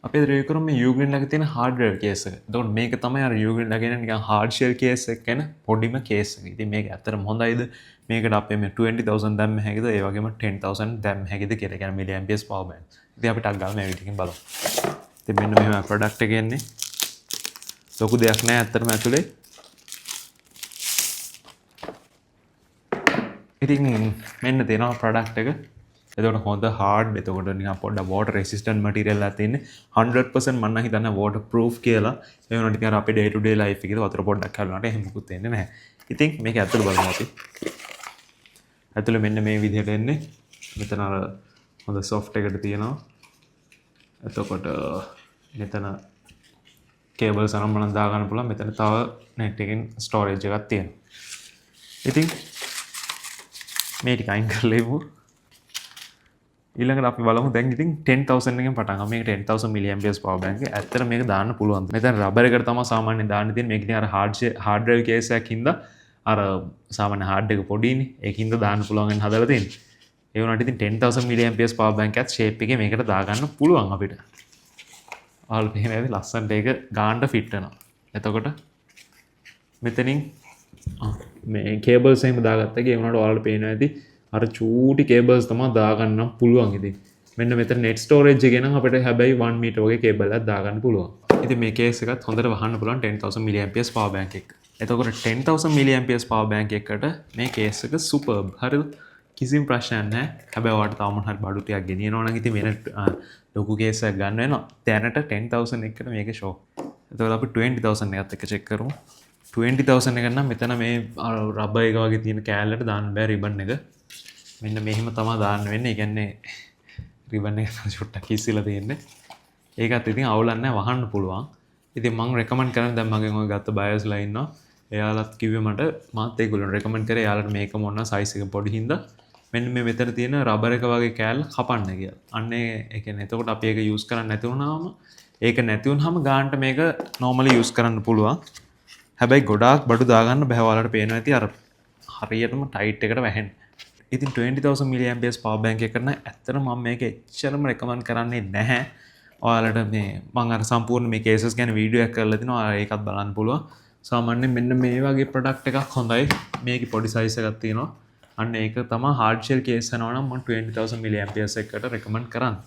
අපි රිවිව් කරමු මේ Ugreen ළඟ තියෙන hard drive case එක. එතකොට මේක තමයි අර Ugreen ළඟ නිකන් hard shell case එක ගැන පොඩිම case එක. ඉතින් මේක ඇත්තටම හොඳයිද? මේකට අපේ මේ 20000 දැම්ම හැකිද? ඒ වගේම 10000 දැම්ම හැකිද කියලා. කියන්නේ milliamps power bank. ඉතින් අපිට අක් ගාලා මේ විදිහකින් බලමු. ඉතින් මෙන්න මෙහෙම product එක එන්නේ. ලොකු දෙයක් නෑ ඇත්තටම ඇතුලේ. ඉතින් මෙන්න තියෙනවා product එක. එතකොට හොඳ hard එතකොට නිකන් පොඩ්ඩක් water resistant material එකක් තියෙන්නේ 100% මම නම් හිතන්නේ water proof කියලා. ඒ වුණාට ඉතින් අර අපේ day to day life එකේ වතුර පොඩ්ඩක් හැලුණාට එහෙම මුකුත් වෙන්නේ නැහැ. ඉතින් මේක ඇතුළ බලමු අපි. ඇතුළ මෙන්න මේ විදිහට එන්නේ. මෙතන අර හොඳ soft එකට තියෙනවා. එතකොට මෙතන cables අරන් බලන් දා ගන්න පුළුවන්. මෙතන තව net එකකින් storage එකක් තියෙනවා. ඉතින් මේ ටික අයින් කරලා ඉමු. ඊළඟට අපි බලමු දැන් ඉතින් 10000 එකෙන් පටන් ගමු. මේක 10000 milliamps power bank එක. ඇත්තට මේක දාන්න පුළුවන්. මෙතන රබර් එකට තමයි සාමාන්‍යයෙන් දාන්න තියෙන්නේ. මේක ඉතින් අර hard drive case එකක් හින්දා අර සාමාන්‍ය hard එක පොඩිනේ. ඒකින්ද දාන්න පුළුවන් වෙන හදලා තියෙන්නේ. ඒ වුණාට ඉතින් 10000 milliamps power bank එකත් shape එකේ මේකට දාගන්න පුළුවන් අපිට. ඔයාලා පේන ඇති ලස්සනට ඒක ගානට fit වෙනවා. එතකොට මෙතනින් මේ cables එහෙම දාගත්තා. ඒ වුණාට ඔයාලට පේනවා ඇති අර චූටි cables තමයි දාගන්න පුළුවන් ඉතින්. මෙන්න මෙතන net storage එකේ නම් අපිට හැබැයි 1 meter වගේ cable එකක් දාගන්න පුළුවන්. ඉතින් මේ case එකත් හොඳට වහන්න පුළුවන් 10000 milliamps power bank එක. එතකොට 10000 milliamps power bank එකකට මේ case එක superb. හරිද? කිසිම ප්‍රශ්නයක් නැහැ. හැබැයි ඔයාලට තව මොන හරි බඩු ටිකක් ගෙනියනවා නම් ඉතින් වෙන ලොකු case එකක් ගන්න වෙනවා. දැනට 10000 එකට මේක ෂෝ. එතකොට අපි 20000 එකත් එක්ක check කරමු. 20000 එක නම් මෙතන මේ රබර් එක වගේ තියෙන කෑල්ලට දාන්න බෑ ribbon එක. මෙන්න මෙහෙම තමයි දාන්න වෙන්නේ. ඒ කියන්නේ රිබන් එක චුට්ටක් කිසිලා තියෙන්නේ. ඒකත් ඉතින් අවුලක් නැහැ වහන්න පුළුවන්. ඉතින් මම රෙකමන්ඩ් කරන්නේ දැන් මගෙන් ඔය ගත්ත බයස්ලා ඉන්නවා. එයාලත් කිව්වේ මට මාත් ඒගොල්ලෝ රෙකමන්ඩ් කරේ එයාලට මේක මොන සයිස් එක පොඩි හින්දා මෙන්න මේ මෙතන තියෙන රබර් එක වගේ කෑල්ල කපන්න කියලා. අන්න ඒ කියන්නේ එතකොට අපි ඒක යූස් කරන්නේ නැති වුණාම ඒක නැති වුණාම ගානට මේක normally යූස් කරන්න පුළුවන්. හැබැයි ගොඩාක් බඩු දාගන්න බෑ. ඔයාලට පේනවා ඇති අර හරියටම ටයිට් එකට වැහෙන්නේ. ඉතින් 20000 milliamps power bank එකකට නම් ඇත්තටම මම මේක එච්චරම රෙකමන්ඩ් කරන්නේ නැහැ. ඔයාලට මේ මම අර සම්පූර්ණ මේ cases ගැන වීඩියෝ එකක් කරලා තිනවා. ඔයාලා ඒකත් බලන්න පුළුවන්. සාමාන්‍යයෙන් මෙන්න මේ වගේ product එකක් හොඳයි. මේකේ පොඩි size එකක් තියෙනවා. අන්න ඒක තමයි hard shell case වෙනවා නම් මම 20000 milliamps එකකට රෙකමන්ඩ් කරන්නේ.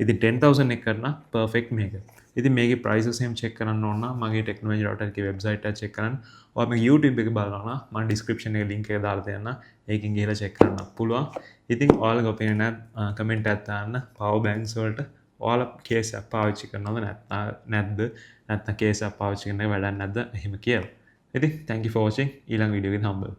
ඉතින් 10000 එකකට නම් perfect මේක. ඉතින් මේකේ prices එහෙම check කරන්න ඕන නම් මගේ technology.lk website එක check කරන්න. ඔයා මේ YouTube එක බලනවා නම් මම description එකේ link එක දාලා දෙන්නම්. ඒකෙන් ගිහලා check කරන්න පුළුවන්. ඉතින් ඔයාලගේ opinion එක comment එකක් දාන්න. power banks වලට ඔයාලා case එක පාවිච්චි කරනවද නැත්ද? නැත්නම් case එක පාවිච්චි කරන එක වැඩක් නැද්ද? එහෙම කියලා. ඉතින් thank you for watching. ඊළඟ වීඩියෝ එකෙන් හම්බෙමු.